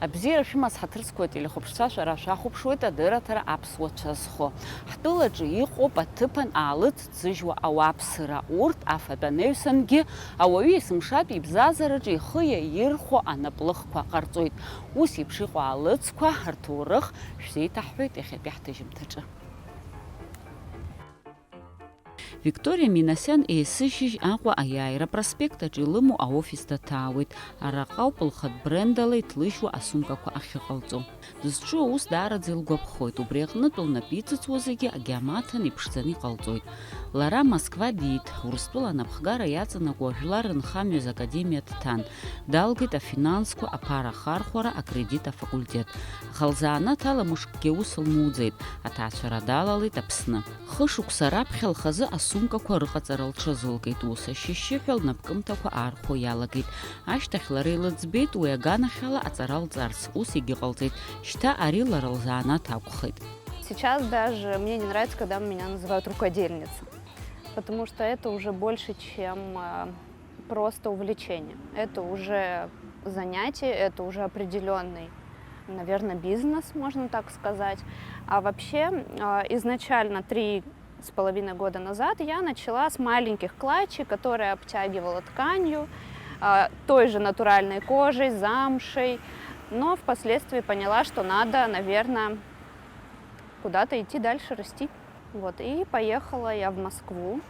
Абзира шәымаз ҳаҭырцқуеит телехәаԥшцәа шәара шәахәаԥшуеит адырраҭара аԥсуа цәазхо. Ҳтәылаҿы иҟоуп аҭыԥан аалыҵ-ӡыжьуа ауааԥсыра. Урҭ афатә анаҩсангьы ауаҩы есымшатә ибзазараҿы ихы иаирхәо анаплыхқәа ҟарҵоит. Ус еиԥш иҟоу аалыҵқәа рҭоурых шәзеиҭаҳҳәоит иахьатәи ҳҭыжьымҭаҿы. Виктория Минасиан есышьыжь Аҟәа аиааира проспектаҿы илымоу аофис даҭаауеит. Араҟа ауп лхатә брендала иҭлыжьуа асумкақәа ахьыҟалҵо. Дызҿу аус даараӡа илгәаԥхоит. Убри аҟнытә лнапы иҵыҵуа зегьы агьамаҭан иԥшӡаны иҟалҵоит. Лара Москва диит. Урыстәыла анапхгара иаҵанакуа ажәлар рынхамҩаз академиа дҭан. Далгеит афинансқәа, аԥарахархәара, акредит афакультет. Аха лзаанаҭ ала мышкгьы аус лмуӡеит. Аҭаацәара далалеит Аԥсны. Хышықәса раԥхьа лхазы асумкақәа рыҟаҵара лҽазылкит. Ус ашьшьыҳәа лнапкымҭақәа аархәо иалагеит. Ашьҭахь лара илыӡбеит уи аганахьала аҵара лҵарц. Ус егьыҟалҵеит. Шьҭа ари лара лзаанаҭ акәхеит. Сейчас даже мне не нравится, когда меня называют рукодельница, потому что это уже больше, чем просто увлечение. Это уже занятие, это уже определенный, наверное, бизнес, можно так сказать. А вообще, изначально 3,5 года назад я начала с маленьких клатчей, которые обтягивала тканью, той же натуральной кожей, замшей. Но впоследствии поняла, что надо, наверное, куда-то идти дальше, расти. Вот. И поехала я в Москву,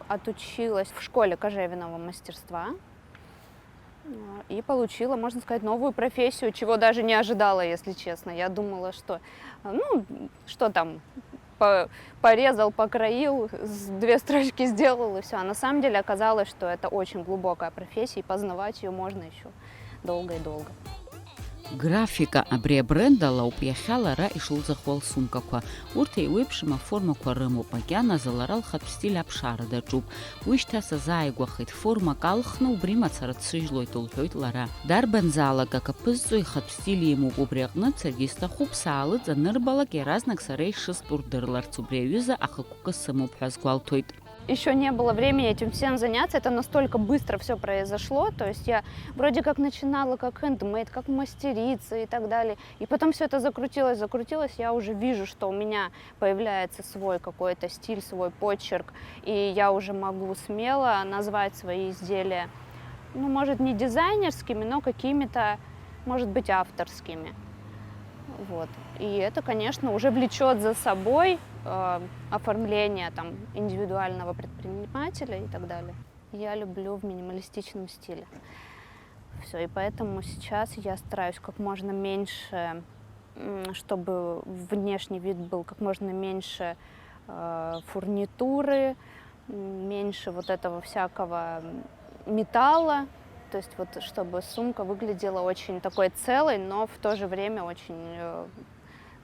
отучилась в школе кожевенного мастерства и получила, можно сказать, новую профессию, чего даже не ожидала, если честно. Я думала, что, что там, порезал, покроил, 2 строчки сделал и все. А на самом деле оказалось, что это очень глубокая профессия, и познавать ее можно еще долго и долго. Графика абри абрендала ауп иахьа лара ишылӡахуа лсумкақәа. Урҭ еиуеиԥшым аформақәа рымоуп. Макьаназы лара лхатә стиль аԥшаара даҿуп. Уи шьҭа сазааигәахеит. Формак алхны убри мацара дсыжьлоит лҳәоит лара. Дарбанзаалак акаԥызҵо ихатә стиль имоуп. Убри аҟнытә саргьы исҭахуп саалыҵанырбалак иаразнак сара ишыстәу рдырларц. Убри аҩыза ахықәкы сымоуп ҳәа сгәалҭоит. Еще не было времени этим всем заняться, это настолько быстро все произошло, то есть я вроде как начинала как хендмейд, как мастерица и так далее, и потом все это закрутилось, я уже вижу, что у меня появляется свой какой-то стиль, свой почерк, и я уже могу смело назвать свои изделия, может не дизайнерскими, но какими-то, может быть, авторскими. Вот. И это, конечно, уже влечет за собой оформление там, индивидуального предпринимателя и так далее. Я люблю в минималистичном стиле. Все, и поэтому сейчас я стараюсь как можно меньше, чтобы внешний вид был как можно меньше фурнитуры, меньше вот этого всякого металла. То есть вот, чтобы сумка выглядела очень такой целой, но в то же время очень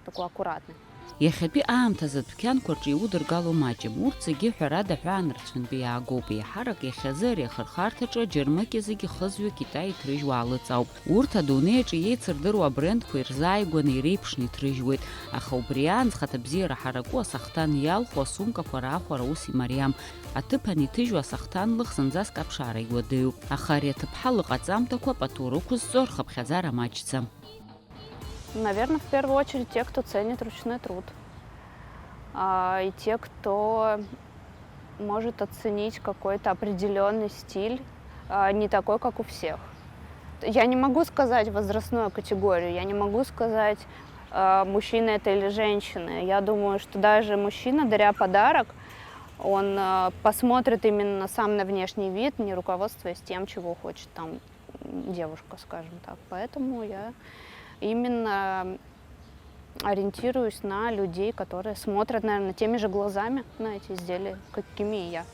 такой аккуратной. Иахьатәи аамҭазы адәқьанқәа рҿы иудыргало маҷым. Урҭ зегьы ҳәарада ҳәаанырцәынтәы иаагоуп. Еиҳарак иахьазы ари ахырхарҭаҿы аџьармыкьа зегьы хызҩо Китаи иҭрыжьуа аалыҵ ауп. Урҭ адунеиаҿы еицырдыруа абрендқәа ирзааигәаны иреиԥшны иҭрыжьуеит. Аха убри аанӡ хаҭабзиара ҳараку асахҭан иалху асумкақәа раахәара ус имариам. Аҭыԥан иҭыжьу асахҭан лых зынӡаск аԥшаара иуадаҩуп. Аха ари аҭыԥҳа лыҟаҵамҭақәа пату рықәызҵо рхыԥхьаӡара маҷӡам. Наверное, в первую очередь те, кто ценит ручной труд. И те, кто может оценить какой-то определенный стиль, не такой, как у всех. Я не могу сказать возрастную категорию, я не могу сказать, мужчина это или женщина. Я думаю, что даже мужчина, даря подарок, он посмотрит именно сам на внешний вид, не руководствуясь тем, чего хочет там девушка, скажем так. Поэтому я именно ориентируюсь на людей, которые смотрят, наверное, теми же глазами на эти изделия, какими и я.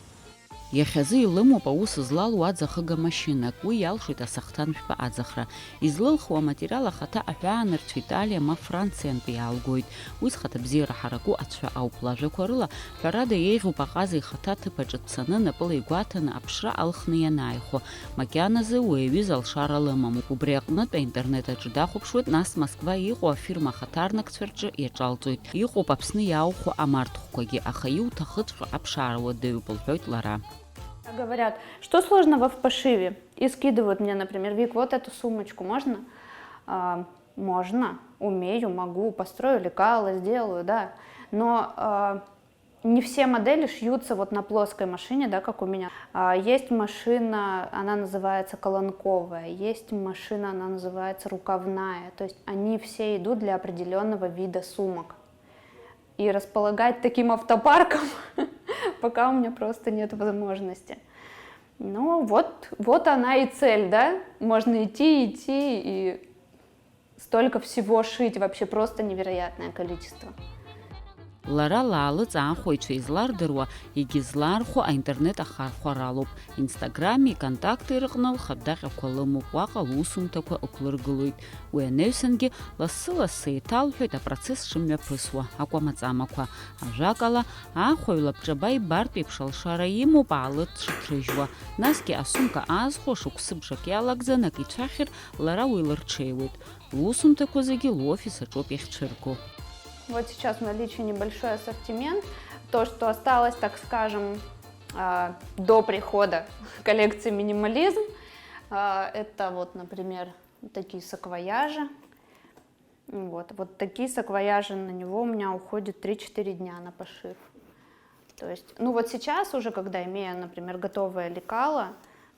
Иахьазы илымоуп аус злалоу аӡахыга машьынак. Уи иалшоит асахҭан шәпа аӡахра. Излылхуа аматериал ахаҭа аҳәаанырцә Италиа ма Франциантәи иаалгоит. Уи зхаҭабзиара ҳараку ацәа ауп. Лажәақәа рыла ҳәарада еиӷьуп аҟаза ихаҭа аҭыԥаҿы дцаны напыла игәаҭаны аԥшра алхны ианааихо. Макьаназы уи аҩыза алшара лымам. Убри аҟнытә аинтернет аҿы дахәаԥшуеит, нас Москва иҟоу афирма ахаҭарнакцәа рҿы иаҿалҵоит. Иҟоуп Аԥсны иааухәо амарҭхәқәагьы, аха иуҭахыҵәҟьо аԥшаара уадаҩуп, лҳәоит лара. Говорят, что сложного в пошиве? И скидывают мне, например, Вик, вот эту сумочку можно? Можно, умею, могу, построю лекало, сделаю, да. Но не все модели шьются вот на плоской машине, да, как у меня. Есть машина, она называется колонковая, есть машина, она называется рукавная. То есть они все идут для определенного вида сумок. И располагать таким автопарком пока у меня просто нет возможности. Ну вот она и цель, да? Можно идти и столько всего шить, вообще просто невероятное количество. Лара лалыц анхойчу излардыруа, игизларху интернет ахархуаралуп. Инстаграме контакты рыгнал хаддаха колыму вака лусум такой уклыргылует. Уэнэусенге лассы талху это процесс шимя пысва, аквамацамаква. Ажакала анхойлап джабай барпи пшалшара ему балыт шитрыжва. Наски асумка азху шуксыбжаки алагзанак и чахир лара уйлырчевует. Лусум такой загил офиса чопих чирку. Вот сейчас в наличии небольшой ассортимент. То, что осталось, так скажем, до прихода коллекции минимализм, это вот, например, такие саквояжи. Вот такие саквояжи, на него у меня уходит 3-4 дня на пошив. То есть, ну вот сейчас уже, когда имею, например, готовое лекало,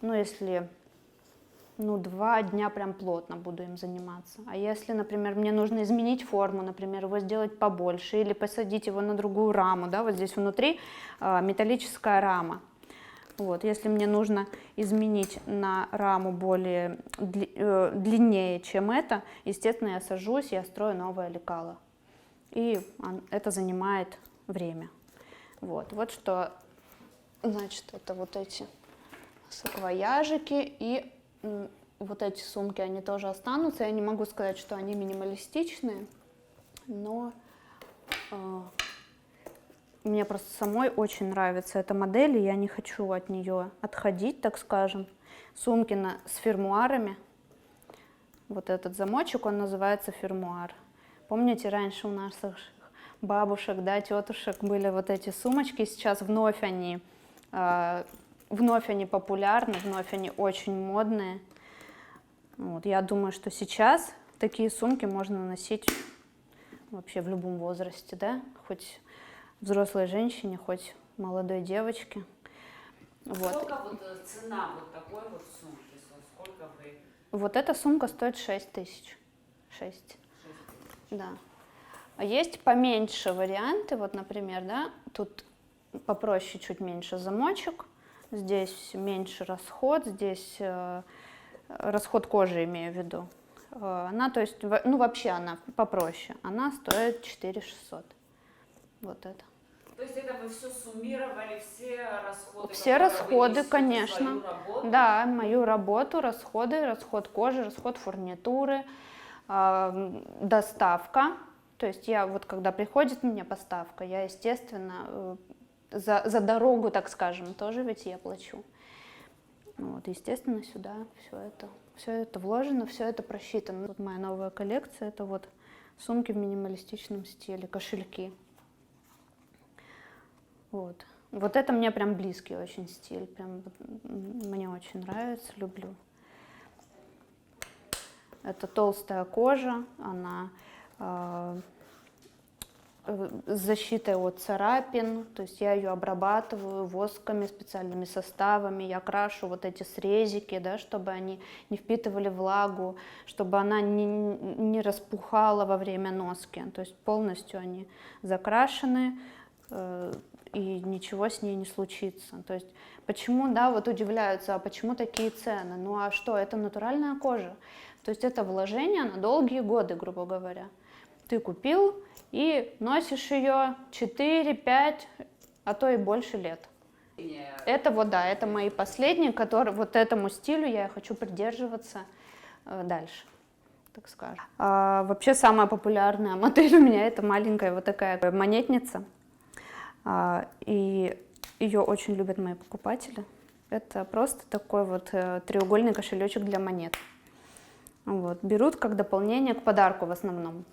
ну если... 2 дня прям плотно буду им заниматься. А если, например, мне нужно изменить форму, например, его сделать побольше или посадить его на другую раму, да, вот здесь внутри металлическая рама. Вот, если мне нужно изменить на раму более длиннее, чем это, естественно, я сажусь, я строю новое лекало. И это занимает время. Вот что, значит, это вот эти саквояжики и... Вот эти сумки, они тоже останутся. Я не могу сказать, что они минималистичные, но мне просто самой очень нравится эта модель, и я не хочу от нее отходить, так скажем. Сумки с фермуарами. Вот этот замочек, он называется фермуар. Помните, раньше у наших бабушек, да, тетушек были вот эти сумочки, сейчас вновь они популярны, вновь они очень модные. Вот, я думаю, что сейчас такие сумки можно носить вообще в любом возрасте, да? Хоть взрослой женщине, хоть молодой девочке. Вот. Сколько вот цена вот такой вот сумки? Сколько вы? Вот эта сумка стоит 6 тысяч. 6. Да. А есть поменьше варианты, вот, например, да, тут попроще, чуть меньше замочек. Здесь меньше расход, здесь расход кожи, имею в виду. Она, то есть, ну вообще она попроще. Она стоит 4600. Вот это. То есть это вы все суммировали, все расходы? Все расходы, конечно. Да, мою работу, расходы, расход кожи, расход фурнитуры, доставка. То есть я вот когда приходит мне поставка, я, естественно, за дорогу, так скажем, тоже ведь я плачу. Вот, естественно, сюда все это вложено, все это просчитано. Вот моя новая коллекция, это вот сумки в минималистичном стиле, кошельки. Вот это мне прям близкий очень стиль, прям мне очень нравится, люблю. Это толстая кожа, она с защитой от царапин, то есть я ее обрабатываю восками, специальными составами, я крашу вот эти срезики, да, чтобы они не впитывали влагу, чтобы она не распухала во время носки, то есть полностью они закрашены, и ничего с ней не случится. То есть почему, да, вот удивляются, а почему такие цены? Ну а что, это натуральная кожа, то есть это вложение на долгие годы, грубо говоря. Ты купил и носишь ее 4-5, а то и больше лет. Это вот, да, это мои последние, которые вот этому стилю я хочу придерживаться дальше, так скажем. Вообще самая популярная модель у меня это маленькая вот такая монетница. И ее очень любят мои покупатели. Это просто такой вот треугольный кошелечек для монет. Вот. Берут как дополнение к подарку в основном.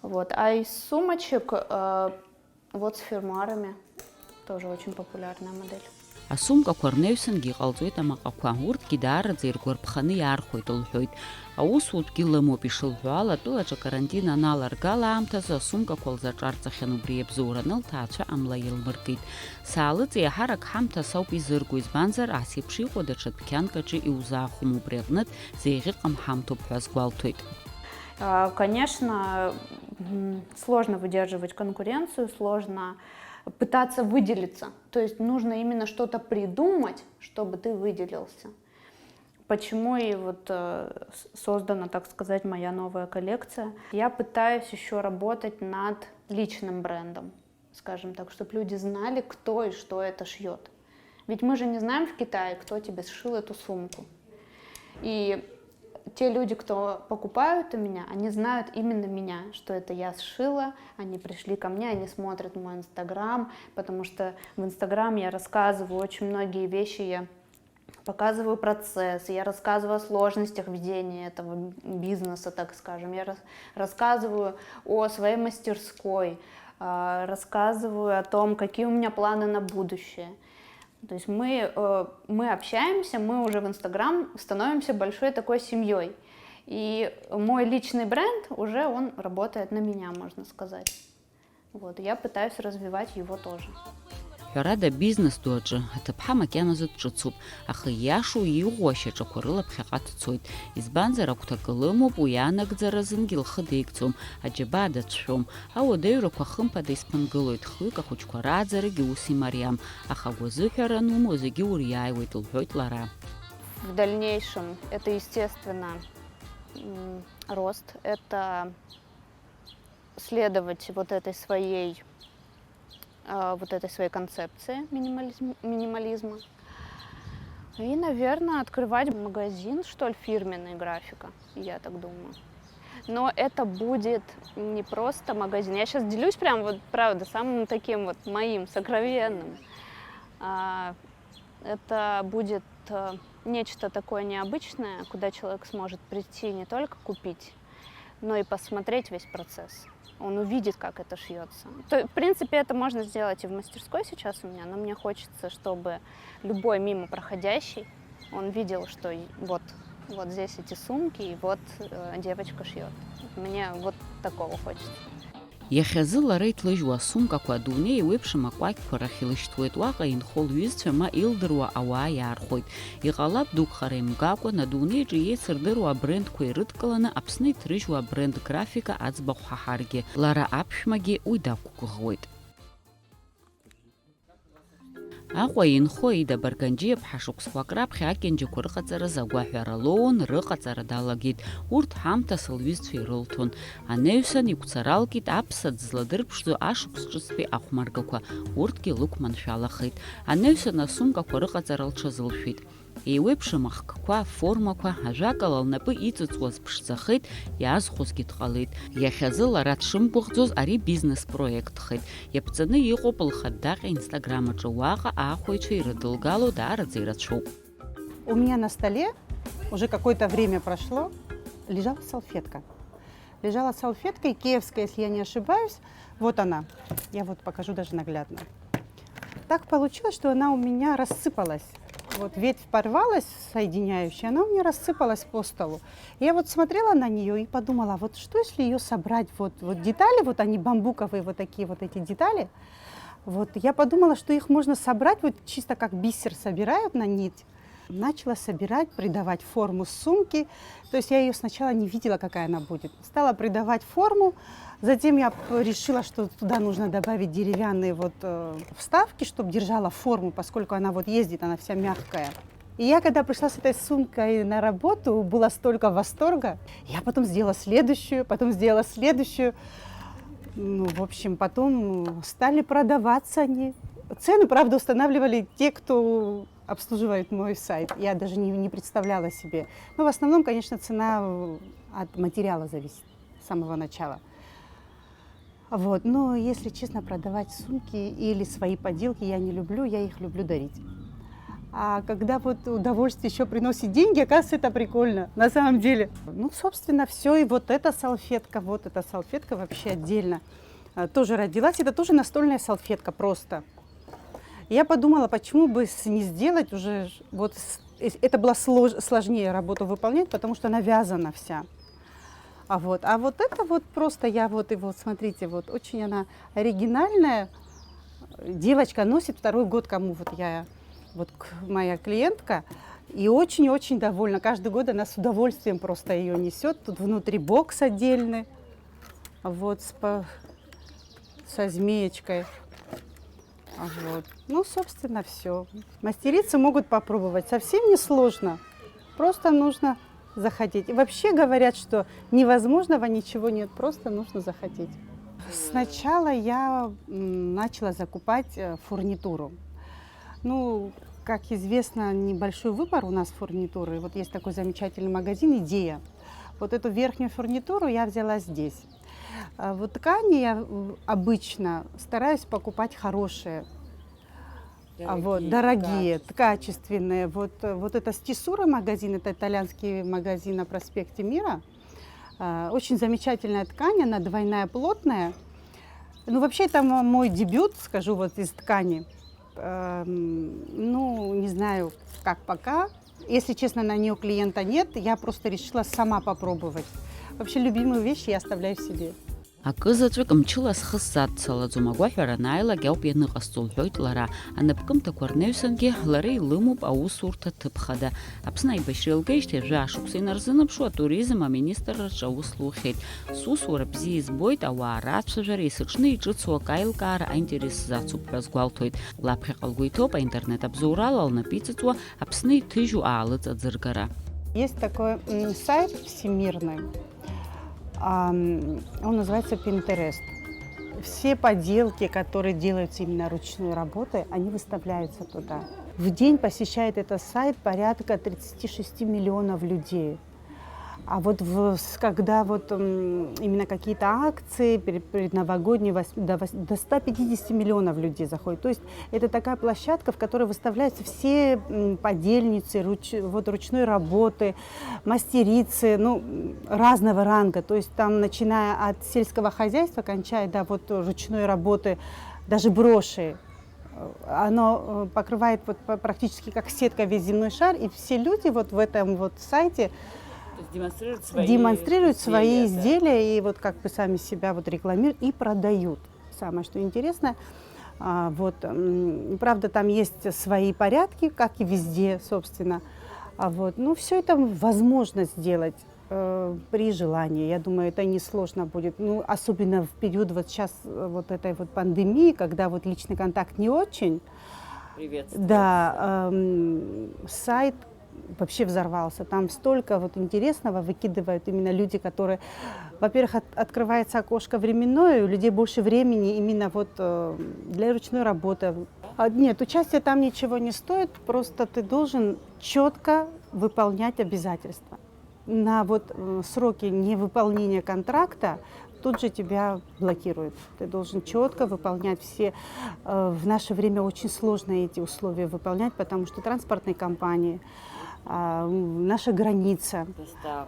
Вот. А из сумочек вот с фермуарами тоже очень популярная модель. Асумкақәа рнаҩсангьы иҟалҵоит амаҟақәа, урҭгьы даараӡа иргәарԥханы иаархәоит лҳәоит. Аусутәгьы лымоуп ишылҳәо ала, тәылаҿы карантин аналаргала аамҭазы асумкақәа лзаҿарҵахьан, убри иабзоураны лҭаацәа амла илмыркит. Саалыҵ еиҳарак ҳамҭас ауп изырго, избанзар ас еиԥш иҟоу даҽа дәқьанкаҿы иузаахәом, убри аҟнытә зеиӷьыҟам ҳамҭоуп ҳәа азгәалҭоит. Конечно, сложно выдерживать конкуренцию, сложно пытаться выделиться. То есть нужно именно что-то придумать, чтобы ты выделился. Почему и вот создана, так сказать, моя новая коллекция. Я пытаюсь еще работать над личным брендом, скажем так, чтобы люди знали, кто и что это шьет. Ведь мы же не знаем в Китае, кто тебе сшил эту сумку. И те люди, кто покупают у меня, они знают именно меня, что это я сшила, они пришли ко мне, они смотрят мой Инстаграм, потому что в Инстаграм я рассказываю очень многие вещи, я показываю процесс, я рассказываю о сложностях ведения этого бизнеса, так скажем, я рассказываю о своей мастерской, рассказываю о том, какие у меня планы на будущее. То есть мы общаемся, мы уже в Инстаграм становимся большой такой семьей. И мой личный бренд уже он работает на меня, можно сказать. Вот, я пытаюсь развивать его тоже. Ҳәарада бизнес ду аҿы аҭыԥҳа макьаназы дҿыцуп, аха ииашоу ииӷәу ашьаҿақәа рыла ԥхьаҟа дцоит. Избанзар агәҭакы лымоуп, уи анагӡаразынгьы лхы деигӡом, аџьабаа дацәшәом. Ауадаҩрақәа хымԥада исԥынгылоит, хҩык ахәыҷқәа рааӡарагьы ус имариам, аха агәазыҳәара анумоу зегьы уриааиуеит, лҳәоит лара. В дальнейшем это, естественно, рост, это следовать вот этой своей концепции минимализма. И, наверное, открывать магазин, что ли, фирменный графика, я так думаю. Но это будет не просто магазин. Я сейчас делюсь прям вот, правда, самым таким вот моим сокровенным. Это будет нечто такое необычное, куда человек сможет прийти не только купить, но и посмотреть весь процесс. Он увидит, как это шьется. В принципе, это можно сделать и в мастерской сейчас у меня, но мне хочется, чтобы любой мимо проходящий, он видел, что вот здесь эти сумки, и вот девочка шьет. Мне вот такого хочется. Иахьазы лара иҭлыжьуа асумкақәа адунеи еиуеиԥшым акәакьқәа рахь илышьҭуеит, уаҟа инхо лҩызцәа ма илдыруа ауаа иаархәоит. Иҟалап дугхара имгакәан адунеиҿы иеицырдыруа абрендқәа ирыдкыланы Аԥсны иҭрыжьуа абренд графика аӡбахә ҳаҳаргьы. Лара аԥшәмагьы уи дақәгәыӷуеит. Аҟәа инхо Ида Барганџьиаԥҳа шықәсқәак раԥхьа акьанџьақәа рыҟаҵараз агәаҳәара лоуан, рыҟаҵара далагеит. Урҭ ҳамҭас лҩызцәа ирылҭон. Анаҩсан игәцаралкит аԥсаӡ зладырԥшӡо ашықәс ҿыцтәи ахәмаргақәа, урҭгьы лықәманшәалахеит. Анаҩсан асумкақәа рыҟаҵара лҽазылшәит. Еиуеиԥшым ахкқәа, формақәа, ажәакала лнапы иҵыҵуаз ԥшӡахеит, иаазхәозгьы дҟалеит. Иахьазы лара дшымгәыӷӡоз ари бизнес-проектхеит. Иаԥҵаны иҟоуп лхаддаҟьа Инстаграм аҿы, уаҟа аахәаҩцәа ирыдылгало даараӡа ирацәоуп. У меня на столе, уже какое-то время прошло, лежала салфетка. Лежала салфетка икеевская, если я не ошибаюсь. Вот она. Я вот покажу даже наглядно. Так получилось, что она у меня рассыпалась. Вот ветвь порвалась, соединяющая, она у меня рассыпалась по столу. Я вот смотрела на нее и подумала, вот что если ее собрать, вот детали, вот они бамбуковые, вот такие вот эти детали. Вот я подумала, что их можно собрать, вот чисто как бисер собирают на нить. Начала собирать, придавать форму сумки. То есть я ее сначала не видела, какая она будет. Стала придавать форму. Затем я решила, что туда нужно добавить деревянные вот вставки, чтобы держала форму, поскольку она вот ездит, она вся мягкая. И я, когда пришла с этой сумкой на работу, было столько восторга. Я потом сделала следующую, потом сделала следующую. Ну, в общем, потом стали продаваться они. Цены, правда, устанавливали те, кто обслуживает мой сайт. Я даже не представляла себе. Но в основном, конечно, цена от материала зависит с самого начала. Вот. Но, если честно, продавать сумки или свои поделки я не люблю, я их люблю дарить. А когда вот удовольствие еще приносит деньги, оказывается, это прикольно, на самом деле. Ну, собственно, все. И вот эта салфетка вообще отдельно тоже родилась. Это тоже настольная салфетка просто. Я подумала, почему бы не сделать уже, это было сложнее работу выполнять, потому что она вязана вся. А вот это вот просто смотрите, вот очень она оригинальная. Девочка носит второй год, моя клиентка, и очень-очень довольна. Каждый год она с удовольствием просто ее несет. Тут внутри бокс отдельный, со змеечкой. Ну, собственно, все. Мастерицы могут попробовать. Совсем не сложно. Просто нужно захотеть. И вообще говорят, что невозможного ничего нет, просто нужно захотеть. Сначала я начала закупать фурнитуру. Ну, как известно, небольшой выбор у нас фурнитуры. Вот есть такой замечательный магазин «Идея». Вот эту верхнюю фурнитуру я взяла здесь. Вот ткани я обычно стараюсь покупать хорошие. Дорогие, качественные. Вот это Стисура магазин, это итальянский магазин на проспекте Мира. Очень замечательная ткань, она двойная, плотная. Ну, вообще, это мой дебют, скажу, из ткани. Ну, не знаю, как пока. Если честно, на нее клиента нет, я просто решила сама попробовать. Вообще, любимые вещи я оставляю себе. Акызаҵәык мчылас хысса дцалаӡом агәаҳәара анааилак ауп ианыҟасҵо лҳәоит лара. Анапкымҭақәа рнаҩсангьы лара илымоуп аусурҭа ҭыԥхада. Аԥсны аибашьра илгеижьҭеи жәа-шықәса инарзынаԥшу атуризм аминистрраҿы аус лухьеит. Сусура бзиа избоит ауаа рацәажәара есыҽны иҿыцу акаилкаара аинтерес зацуп ҳәа азгәалҭоит. Лаԥхьаҟа лгәы иҭоуп аинтернет абзоурала лнапы иҵыҵуа Аԥсны иҭыжьу аалыҵаӡыргара. Есть такой сайт всемирный. Он называется Pinterest. Все поделки, которые делаются именно ручной работой, они выставляются туда. В день посещает этот сайт порядка 36 миллионов людей. А когда именно какие-то акции предновогодние, до 150 миллионов людей заходит. То есть это такая площадка, в которой выставляются все подельницы, ручной работы, мастерицы, разного ранга. То есть там, начиная от сельского хозяйства, кончая до ручной работы, даже броши. Оно покрывает практически как сетка весь земной шар, и все люди в этом сайте демонстрируют свои изделия и как бы сами себя рекламируют и продают. Самое что интересно, правда, там есть свои порядки, как и везде, собственно. Все это возможно сделать при желании. Я думаю, это несложно будет. Особенно в период сейчас этой пандемии, когда личный контакт не очень. Да, сайт вообще взорвался. Там столько интересного выкидывают именно люди, которые, во-первых, открывается окошко временное, у людей больше времени именно для ручной работы. Нет, участие там ничего не стоит, просто ты должен четко выполнять обязательства. На сроки невыполнения контракта тут же тебя блокируют. Ты должен четко выполнять все. В наше время очень сложно эти условия выполнять, потому что транспортные компании, наша граница,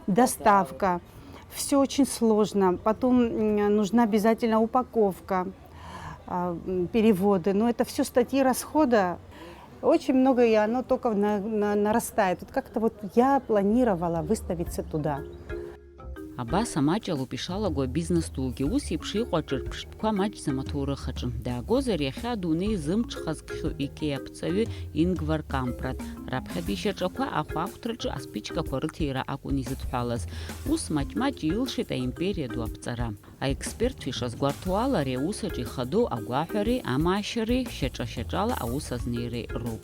доставка. Все очень сложно. Потом нужна обязательно упаковка, переводы. Но это все статьи расхода. Очень много, и оно только нарастает. Как-то я планировала выставиться туда. Абас амаҷ алупишалаго бизнес-тулгьы ус еиԥш иҟоу аҿырԥштәқәа маҷӡам аҭоурых-аҿы. Даагозар иахьа адунеи зымҽхазкхьоу икеаԥҵаҩы Ингвар Кампрат. Раԥхьатәи ишьаҿақәа ахәаахәҭраҿы аспичкақәа рыҭира акәын изыҭҳәалаз. Ус маҷ-маҷ илшеит аимпериа ду аԥҵара. Аекспертцәа ишазгәарҭо ала ари аусаҿ ихадоу агәаҳәареи, амаашьареи, шьаҿа-шьаҿала аус азнеиреи роуп.